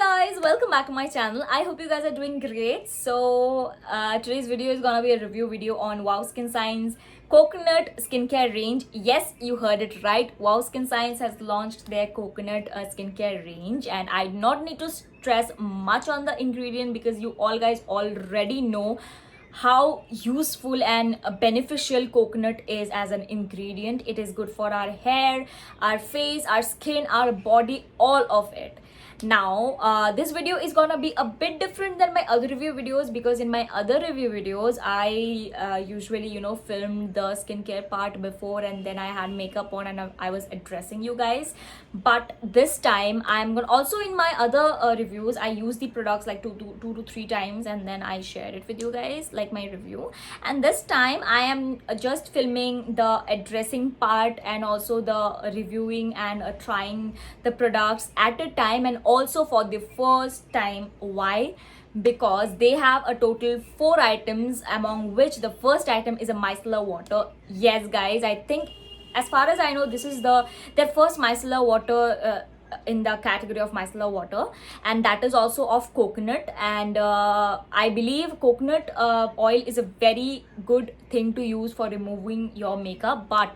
guys, welcome back to my channel. I hope you guys are doing great. So today's video is gonna be a review video on Wow Skin Science coconut skincare range. Yes, you heard it right. Wow Skin Science has launched their coconut skincare range, and I do not need to stress much on the ingredient because you all guys already know how useful and beneficial coconut is as an ingredient. It is good for our hair, our face, our skin, our body, all of it. Now this video is gonna be a bit different than my other review videos because in my other review videos I usually filmed the skincare part before and then I had makeup on and I was addressing you guys. But this time I'm gonna also, in my other reviews, I use the products like two to three times and then I share it with you guys like my review. And this time I am just filming the addressing part and also the reviewing and trying the products at a time, and also for the first time. Why? Because they have a total 4 items, among which the first item is a micellar water. Yes guys, I think as far as I know this is their first micellar water in the category of micellar water, and that is also of coconut. And I believe coconut oil is a very good thing to use for removing your makeup, but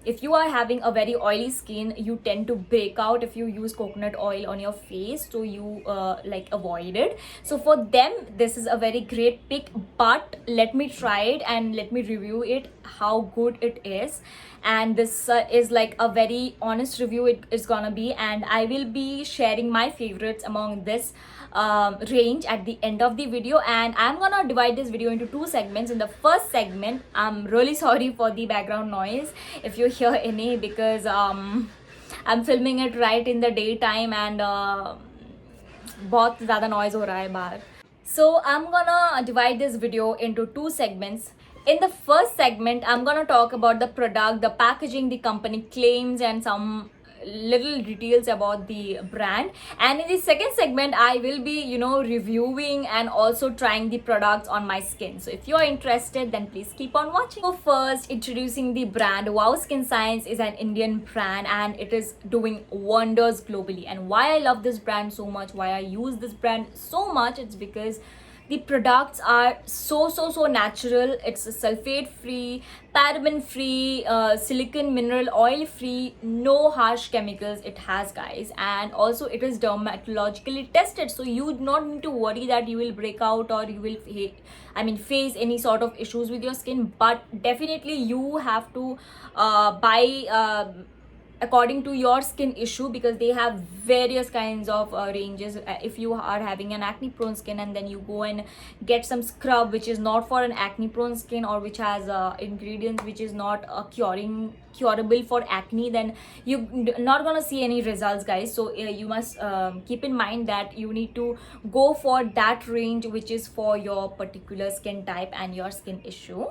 if you are having a very oily skin, you tend to break out if you use coconut oil on your face, so you avoid it. So for them this is a very great pick, but let me try it and let me review it how good it is. And this is like a very honest review it is gonna be, and I will be sharing my favorites among this range at the end of the video. And I'm gonna divide this video into 2 segments. In the first segment, I'm really sorry for the background noise if you hear any, because I'm filming it right in the daytime and बहुत ज़्यादा noise हो रहा है बाहर. So I'm gonna divide this video into 2 segments. In the first segment, I'm gonna talk about the product, the packaging, the company claims, and some little details about the brand. And in the second segment I will be reviewing and also trying the products on my skin. So if you are interested, then please keep on watching. So first, introducing the brand. Wow Skin Science is an Indian brand and it is doing wonders globally. And why I love this brand so much, why I use this brand so much, it's because the products are so natural. It's sulfate free, paraben free, silicon mineral oil free, no harsh chemicals it has guys. And also it is dermatologically tested, so you do not need to worry that you will break out or you will face any sort of issues with your skin. But definitely you have to buy according to your skin issue, because they have various kinds of ranges. If you are having an acne prone skin and then you go and get some scrub which is not for an acne prone skin, or which has ingredients which is not curable for acne, then you're not gonna see any results guys. So you must keep in mind that you need to go for that range which is for your particular skin type and your skin issue.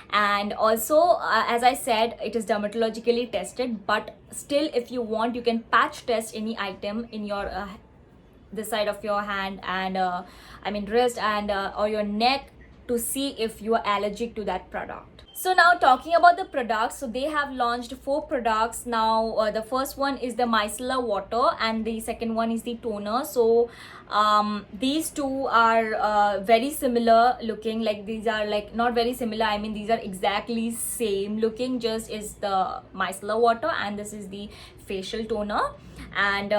And also as I said, it is dermatologically tested, but still if you want, you can patch test any item in your this side of your hand and wrist and or your neck to see if you are allergic to that product. So now talking about the products, so they have launched 4 products now. The first one is the micellar water and the second one is the toner. So these two are very similar looking. Like these are like not very similar, these are exactly same looking, just is the micellar water and this is the facial toner. And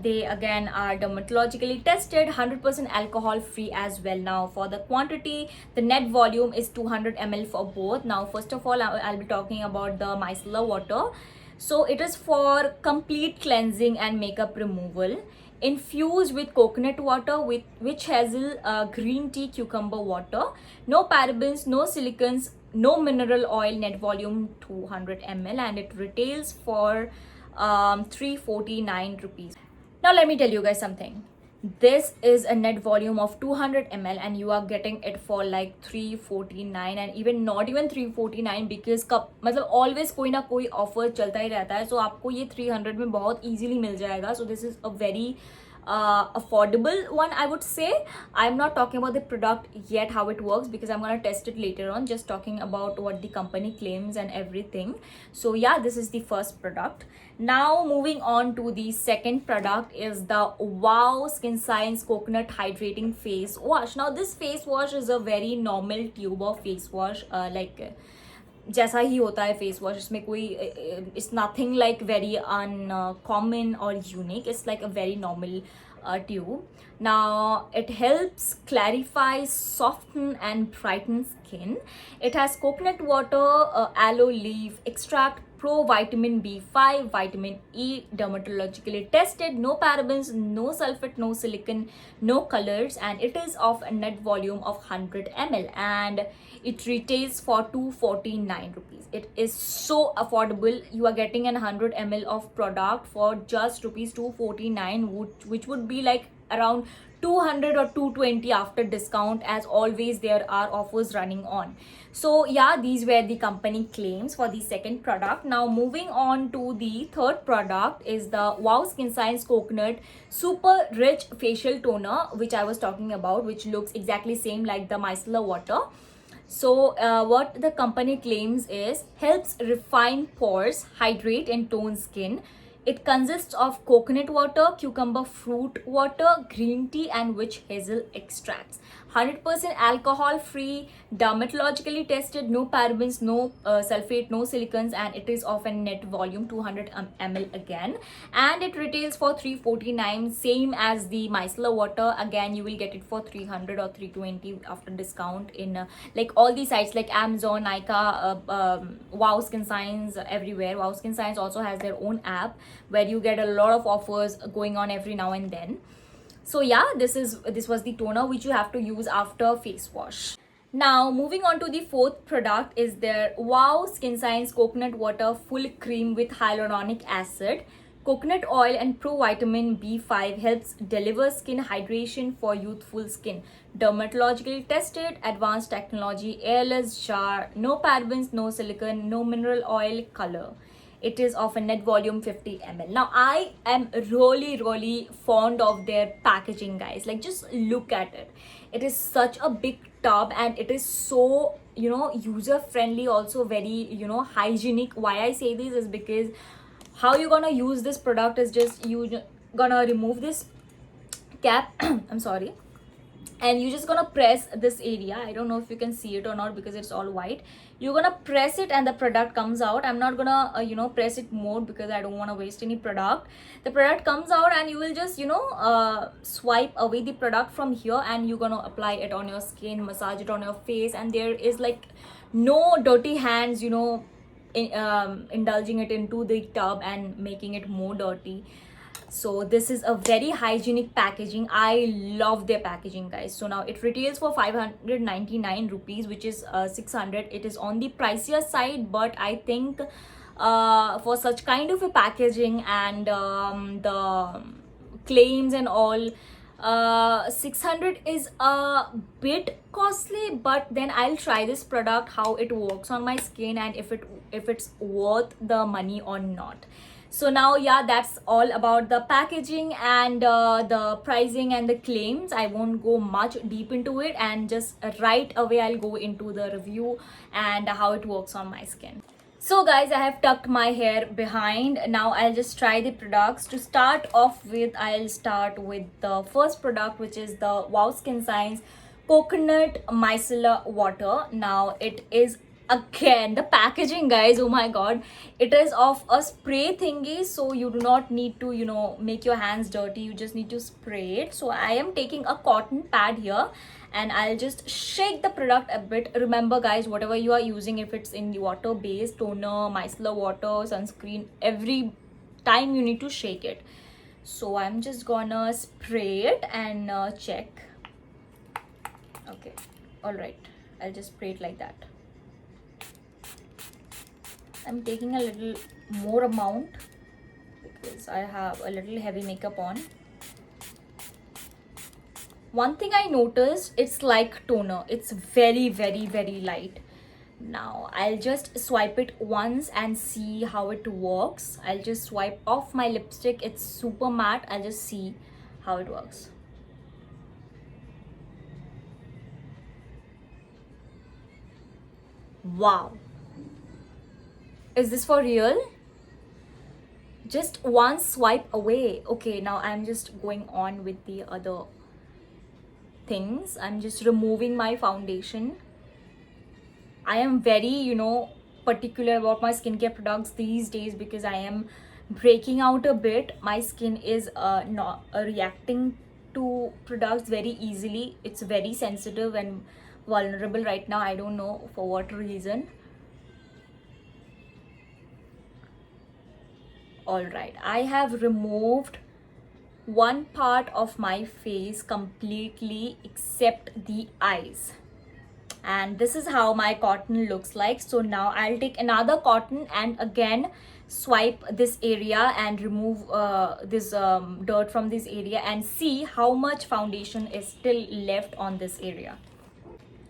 they again are dermatologically tested, 100% alcohol free as well. Now for the quantity, the net volume is 200 ml for both. Now first of all, I'll be talking about the micellar water. So it is for complete cleansing and makeup removal, infused with coconut water, with witch hazel, green tea, cucumber water, no parabens, no silicons, no mineral oil, net volume 200 ml, and it retails for 349 rupees. Now let me tell you guys something. This is a net volume of 200 ml and you are getting it for like 349, and even not even 349, because always कोई ना कोई offer चलता ही रहता है. So आपको ये 300 में बहुत easily मिल जाएगा. So this is a very affordable one, I would say. I'm not talking about the product yet, how it works, because I'm gonna test it later on, just talking about what the company claims and everything. So yeah, this is the first product. Now moving on to the second product is the Wow Skin Science Coconut Hydrating Face Wash. Now this face wash is a very normal tube of face wash, जैसा ही होता है face wash. इसमें कोई it's nothing like very uncommon और unique. It's like a very normal tube. Now it helps clarify, soften and brighten skin. It has coconut water, aloe leaf extract, pro vitamin B5, vitamin E, dermatologically tested, no parabens, no sulfate, no silicone, no colors, and it is of a net volume of 100 ml, and it retails for 249 rupees. It is so affordable. You are getting an 100 ml of product for just rupees 249, which would be like around 200 or 220 after discount. As always, there are offers running on. So yeah, these were the company claims for the second product. Now moving on to the third product is the Wow Skin Science Coconut Super Rich Facial Toner, which I was talking about, which looks exactly same like the micellar water. So what the company claims is helps refine pores, hydrate and tone skin. It consists of coconut water, cucumber fruit water, green tea and witch hazel extracts. 100% alcohol free, dermatologically tested, no parabens, no sulfate, no silicones, and it is of a net volume 200 ml again, and it retails for 349, same as the micellar water. Again, you will get it for 300 or 320 after discount in like all these sites like Amazon, Nykaa, Wow Skin Science, everywhere. Wow Skin Science also has their own app where you get a lot of offers going on every now and then. So yeah, this was the toner which you have to use after face wash. Now moving on to the fourth product is their Wow Skin Science Coconut Water Full Cream with Hyaluronic Acid. Coconut oil and pro vitamin B5 helps deliver skin hydration for youthful skin. Dermatologically tested, advanced technology, airless jar, no parabens, no silicone, no mineral oil, color. It is of a net volume 50 ml. Now I am really fond of their packaging, guys. Like, just look at it. It is such a big tub and it is so, user friendly, also very, hygienic. Why I say this is because how you're gonna use this product is just you gonna remove this cap I'm sorry, and you're just gonna press this area. I don't know if you can see it or not because it's all white. You're gonna press it and the product comes out. I'm not gonna press it more because I don't want to waste any product. The product comes out and you will just swipe away the product from here, and you're gonna apply it on your skin, massage it on your face, and there is like no dirty hands indulging it into the tub and making it more dirty. So this is a very hygienic packaging. I love their packaging, guys. So now it retails for 599 rupees, which is 600. It is on the pricier side, but I think for such kind of a packaging and the claims and all, 600 is a bit costly. But then I'll try this product, how it works on my skin, and if it's worth the money or not. So now, yeah, that's all about the packaging and the pricing and the claims. I won't go much deep into it, and just right away I'll go into the review and how it works on my skin. So guys, I have tucked my hair behind. Now I'll just try the products. To start off with, I'll start with the first product, which is the Wow Skin Science Coconut Micellar Water. Now it is, again, the packaging, guys, oh my god, it is of a spray thingy, so you do not need to make your hands dirty. You just need to spray it. So I am taking a cotton pad here and I'll just shake the product a bit. Remember, guys, whatever you are using, if it's in the water based toner, micellar water, sunscreen, every time you need to shake it. So I'm just gonna spray it and check. Okay, all right, I'll just spray it like that. I'm taking a little more amount because I have a little heavy makeup on. One thing I noticed, it's like toner. It's very light. Now I'll just swipe it once and see how it works. I'll just swipe off my lipstick. It's super matte. I'll just see how it works. Wow, is this for real? Just one swipe away. Okay, now I'm just going on with the other things. I'm just removing my foundation. I am very, particular about my skincare products these days because I am breaking out a bit. My skin is not reacting to products very easily. It's very sensitive and vulnerable right now. I don't know for what reason. All right, I have removed one part of my face completely except the eyes, and this is how my cotton looks like. So now I'll take another cotton and again swipe this area and remove this dirt from this area and see how much foundation is still left on this area.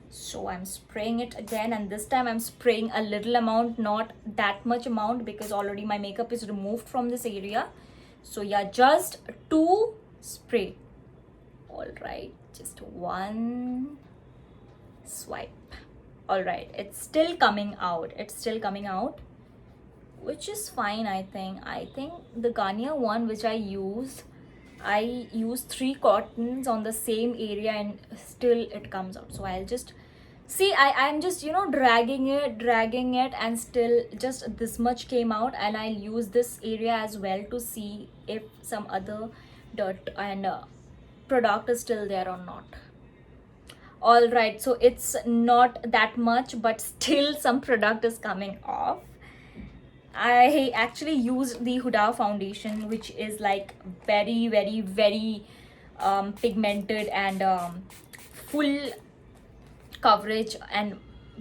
So I'm spraying it again, and this time I'm spraying a little amount, not that much amount, because already my makeup is removed from this area. So yeah, just 2 spray. All right, just 1 swipe. All right, it's still coming out. Which is fine. I think the Garnier one which I used 3 cottons on the same area and still it comes out. So I'll just see, I'm just dragging it and still just this much came out, and I'll use this area as well to see if some other dirt and product is still there or not. All right, so it's not that much, but still some product is coming off. I actually used the Huda foundation, which is like very, very, very pigmented and full coverage and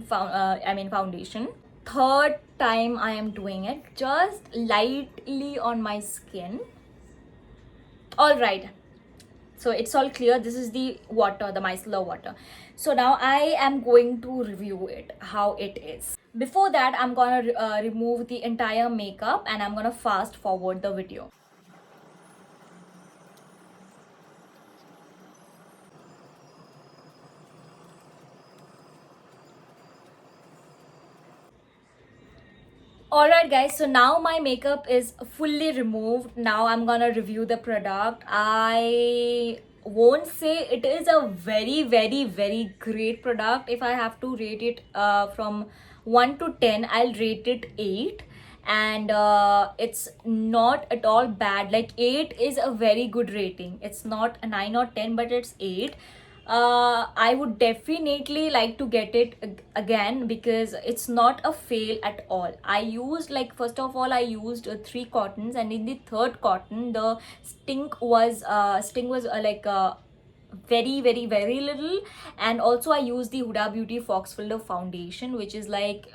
foundation. Third time I am doing it, just lightly on my skin. All right, so it's all clear. This is the water, the micellar water. So now I am going to review it, how it is. Before that, I'm gonna remove the entire makeup and I'm gonna fast forward the video. Alright guys, so now my makeup is fully removed. Now I'm gonna review the product. I won't say it is a very, very, very great product. If I have to rate it from 1 to 10, I'll rate it 8. And it's not at all bad. Like 8 is a very good rating. It's not a 9 or 10, but it's 8. I would definitely like to get it again because it's not a fail at all. I used, like, first of all I used 3 cottons, and in the third cotton the sting was very, very, very little. And also I used the Huda Beauty Fox Filter foundation, which is like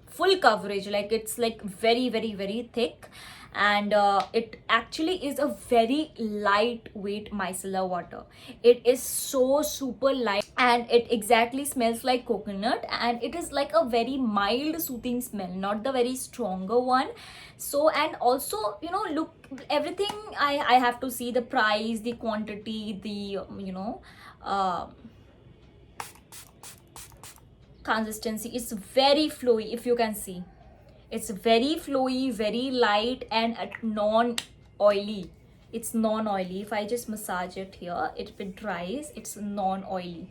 full coverage, like it's like very, very, very thick. And it actually is a very lightweight micellar water. It is so super light, and it exactly smells like coconut, and it is like a very mild soothing smell, not the very stronger one. So, and also, look, everything, I have to see the price, the quantity, the consistency. It's very flowy. If you can see, it's very flowy, very light, and non-oily. It's non-oily. If I just massage it here, if it dries, it's non-oily.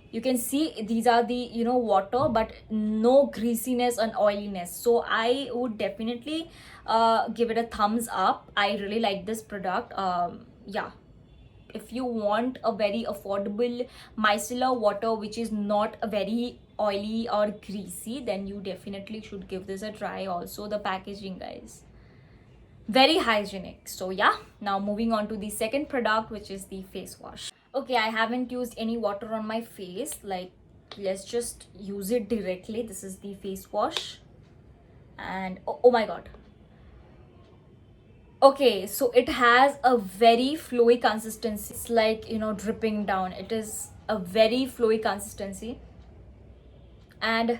You can see these are the water, but no greasiness and oiliness. So I would definitely give it a thumbs up. I really like this product. Yeah, if you want a very affordable micellar water which is not a very oily or greasy, then you definitely should give this a try. Also the packaging, guys, very hygienic. So yeah, now moving on to the second product, which is the face wash. Okay, I haven't used any water on my face. Like, let's just use it directly. This is the face wash, and oh my god. Okay, so it has a very flowy consistency. It's like, dripping down. It is a very flowy consistency, and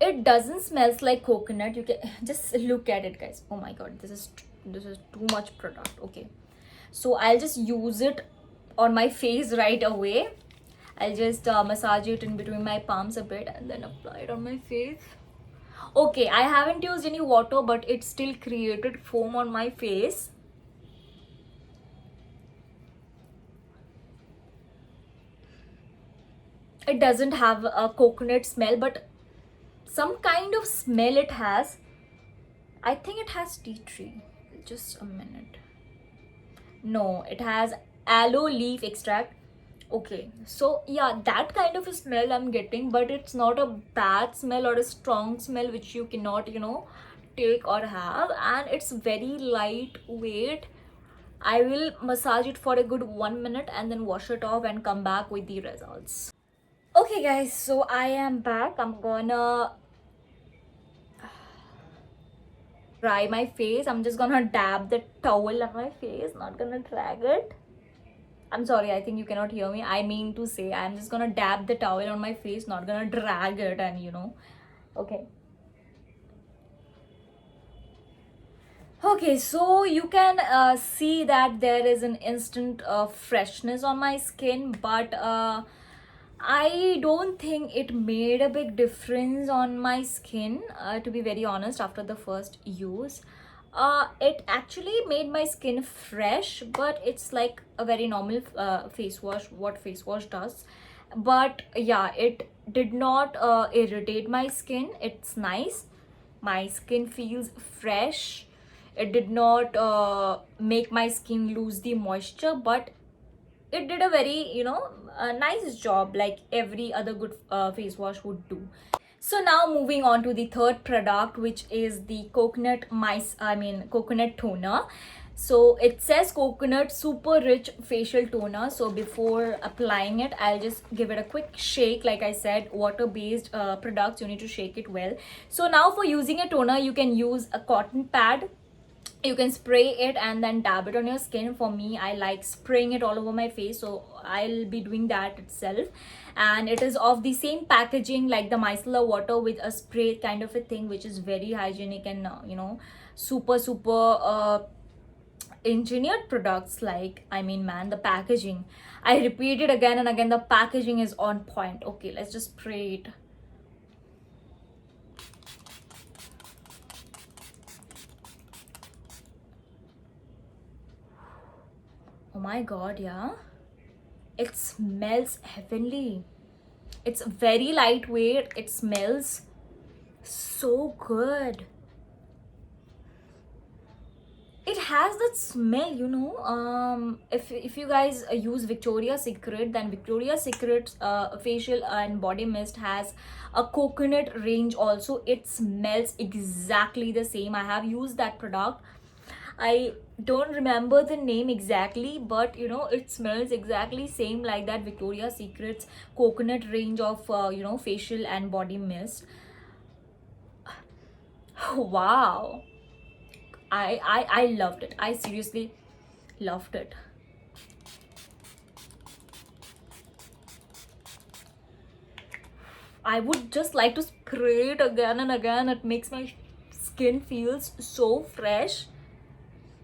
it doesn't smells like coconut. You can just look at it, guys. Oh my god, this is too much product. Okay, so I'll just use it on my face right away. I'll just massage it in between my palms a bit and then apply it on my face. Okay, I haven't used any water, but it still created foam on my face. It doesn't have a coconut smell, but some kind of smell it has. I think it has tea tree. Just a minute. No, it has aloe leaf extract. Okay, so yeah, that kind of a smell I'm getting, but it's not a bad smell or a strong smell which you cannot, take or have, and it's very lightweight. I will massage it for a good 1 minute and then wash it off and come back with the results. Okay guys, so I am back. I'm gonna dry my face. I'm just gonna dab the towel on my face, not gonna drag it. I'm sorry, I think you cannot hear me. I mean to say, I'm just gonna dab the towel on my face, not gonna drag it, and okay. Okay, so you can see that there is an instant freshness on my skin, but I don't think it made a big difference on my skin, to be very honest, after the first use. It actually made my skin fresh, but it's like a very normal face wash, what face wash does. But yeah, it did not irritate my skin. It's nice. My skin feels fresh. It did not make my skin lose the moisture, but it did a very nice job, like every other good face wash would do. So now moving on to the third product, which is the coconut toner. So it says coconut super rich facial toner. So before applying it, I'll just give it a quick shake. Like I said, water based products, you need to shake it well. So now for using a toner, you can use a cotton pad. You can spray it and then dab it on your skin. For me, I like spraying it all over my face, so I'll be doing that itself. And it is of the same packaging like the micellar water, with a spray kind of a thing, which is very hygienic and super engineered products. Like, I mean, man, the packaging, I repeat it again and again, the packaging is on point. Okay, let's just spray it. Oh my god, yeah, it smells heavenly. It's very lightweight. It smells so good. It has that smell, if you guys use Victoria's Secret, then Victoria's Secret's facial and body mist has a coconut range also. It smells exactly the same. I have used that product. I don't remember the name exactly, but it smells exactly same like that Victoria's Secret's coconut range of facial and body mist. Wow, I loved it. I seriously loved it. I would just like to spray it again and again. It makes my skin feels so fresh.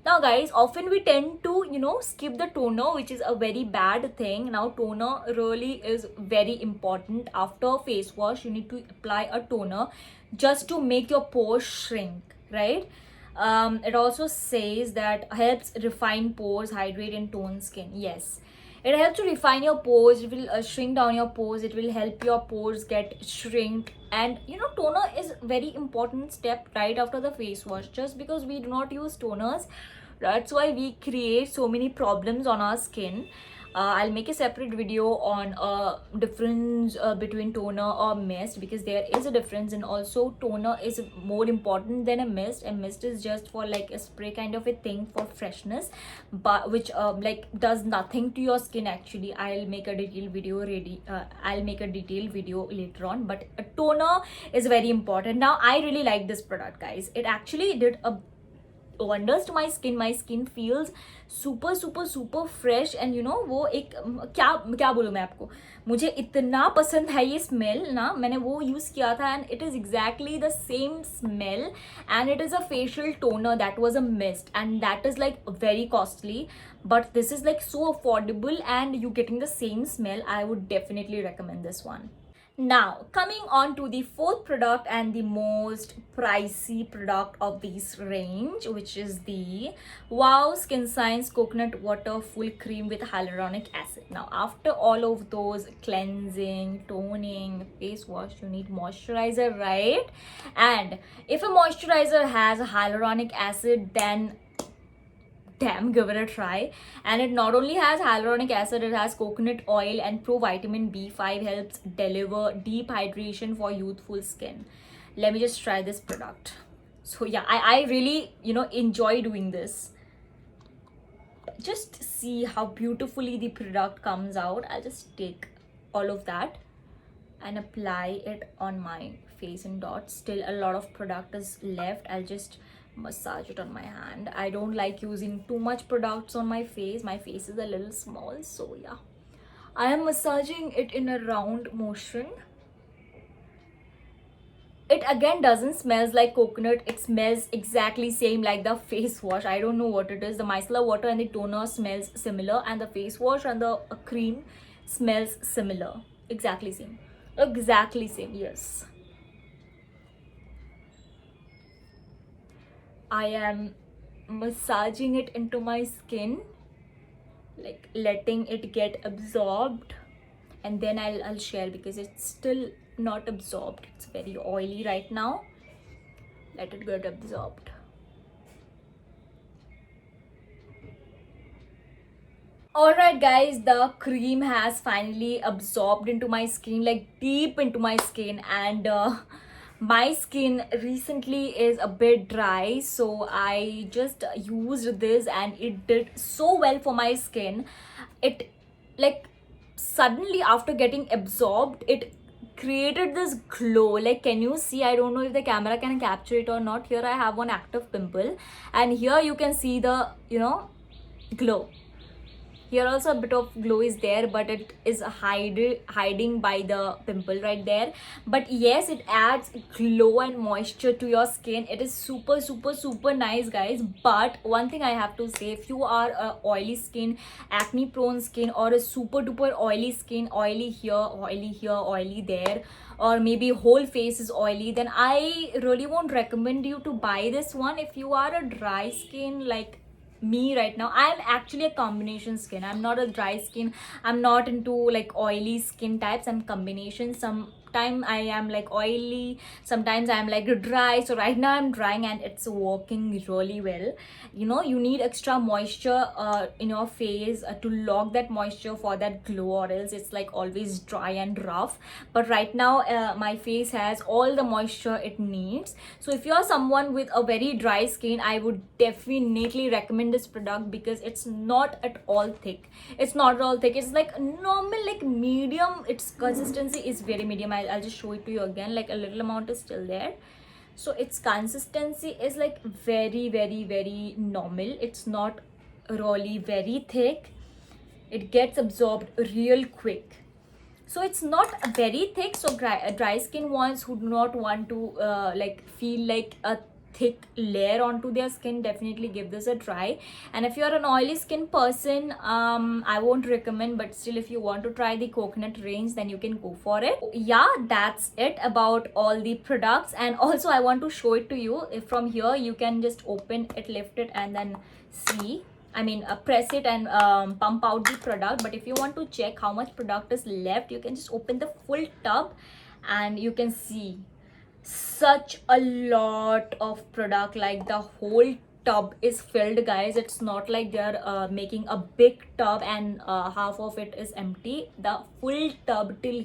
Now guys, often we tend to skip the toner, which is a very bad thing. Now toner really is very important. After face wash, you need to apply a toner just to make your pores shrink, right? It also says that helps refine pores, hydrate and tone skin. Yes, it helps to refine your pores. It will shrink down your pores. It will help your pores get shrink. And toner is very important step right after the face wash. Just because we do not use toners, that's why we create so many problems on our skin. I'll make a separate video on difference between toner or mist, because there is a difference. And also toner is more important than a mist. A mist is just for like a spray kind of a thing for freshness, but which like does nothing to your skin actually. I'll make a detailed video later on, but a toner is very important. Now I really like this product, guys. It actually did a wonders to my skin. My skin feels super super super fresh and you know वो एक क्या क्या बोलूँ मैं आपको, मुझे इतना पसंद है ये स्मेल ना, मैंने वो यूज़ किया था and it is exactly the same smell and it is a facial toner that was a mist and that is like very costly, but this is like so affordable and you getting the same smell. I would definitely recommend this one. Now coming on to the fourth product and the most pricey product of this range, which is the Wow Skin Science Coconut Water Full Cream with Hyaluronic Acid. Now after all of those cleansing, toning, face wash, you need moisturizer, right? And if a moisturizer has hyaluronic acid, then damn, give it a try. And it not only has hyaluronic acid, it has coconut oil and provitamin B5 helps deliver deep hydration for youthful skin. Let me just try this product. So yeah, I really, you know, enjoy doing this. Just see how beautifully the product comes out. I'll just take all of that and apply it on my face in dots. Still a lot of product is left. I'll just massage it on my hand. I don't like using too much products on my face. My face is a little small, so yeah, I am massaging it in a round motion. It again doesn't smells like coconut. It smells exactly same like the face wash. I don't know what it is. The micellar water and the toner smells similar and the face wash and the cream smells similar. Exactly same. Exactly same, yes. I am massaging it into my skin, like letting it get absorbed, and then I'll share because it's still not absorbed. It's very oily right now. Let it get absorbed. Alright guys, the cream has finally absorbed into my skin, like deep into my skin, and my skin recently is a bit dry, so I just used this and it did so well for my skin. It like suddenly after getting absorbed, it created this glow. Like, can you see? I don't know if the camera can capture it or not. Here I have one active pimple and here you can see the, you know, glow. Here also a bit of glow is there, but it is hiding by the pimple right there. But yes, it adds glow and moisture to your skin. It is super super super nice guys. But one thing I have to say, if you are a oily skin, acne prone skin, or a super duper oily skin, oily here, oily there, or maybe whole face is oily, then I really won't recommend you to buy this one. If you are a dry skin like me right now, I'm actually a combination skin. I'm not a dry skin. I'm not into like oily skin types. I'm combination. Sometimes I am like oily, sometimes I'm like dry. So right now I'm drying and it's working really well. You know, you need extra moisture in your face to lock that moisture for that glow, or else it's like always dry and rough. But right now my face has all the moisture it needs. So if you are someone with a very dry skin, I would definitely recommend this product because it's not at all thick. It's not at all thick. It's like normal, like medium. Its consistency is very medium. I'll just show it to you again. Like a little amount is still there. So its consistency is like very very very normal. It's not really very thick. It gets absorbed real quick. So it's not very thick. So dry skin ones who do not want to like feel like a thick layer onto their skin, definitely give this a try. And if you're an oily skin person, I won't recommend, but still if you want to try the coconut range, then you can go for it. Yeah, that's it about all the products. And also I want to show it to you. If from here you can just open it, lift it, and then see, I mean press it and pump out the product. But if you want to check how much product is left, you can just open the full tub and you can see such a lot of product. Like the whole tub is filled guys. It's not like they're making a big tub and half of it is empty. The full tub till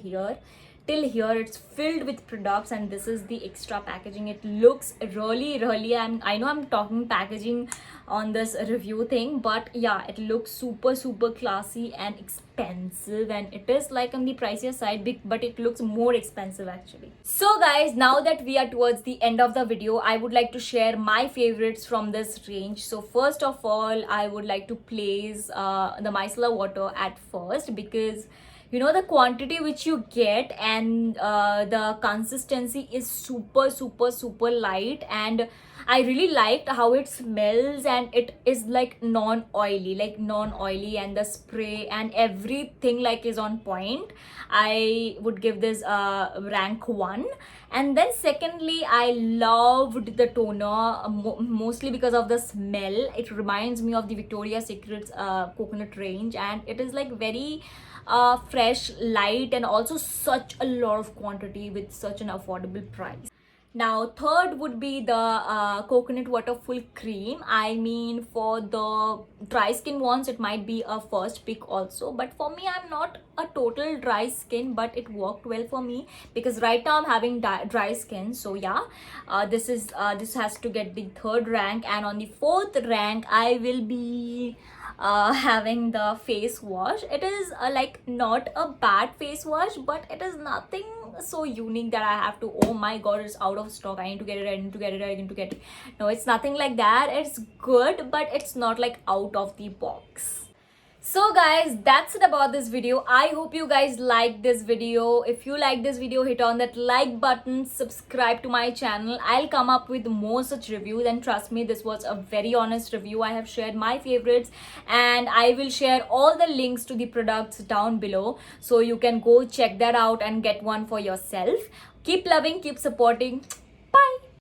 till here it's filled with products, and this is the extra packaging. It looks really I know I'm talking packaging on this review thing, but yeah, it looks super classy and expensive, and it is like on the pricier side, but it looks more expensive actually. So guys, now that we are towards the end of the video, I would like to share my favorites from this range. So first of all, I would like to place the micellar water at first, because you know the quantity which you get, and the consistency is super light, and I really liked how it smells, and it is like non-oily, and the spray and everything like is on point. I would give this rank 1. And then secondly, I loved the toner, mostly because of the smell. It reminds me of the Victoria's Secret's coconut range, and it is like very fresh, light, and also such a lot of quantity with such an affordable price. Now third would be the coconut water full cream. I mean, for the dry skin ones it might be a first pick also, but for me, I'm not a total dry skin, but it worked well for me because right now I'm having dry skin. So yeah, this has to get the third rank. And on the fourth rank, I will be having the face wash. It is like not a bad face wash, but it is nothing so unique that I have to, oh my god, it's out of stock, I need to get it, I need to get it, I need to get it. No, it's nothing like that. It's good, but it's not like out of the box. So guys, that's it about this video. I hope you guys like this video. If you like this video, hit on that like button, subscribe to my channel. I'll come up with more such reviews, and trust me, this was a very honest review. I have shared my favorites, and I will share all the links to the products down below, so you can go check that out and get one for yourself. Keep loving, keep supporting. Bye.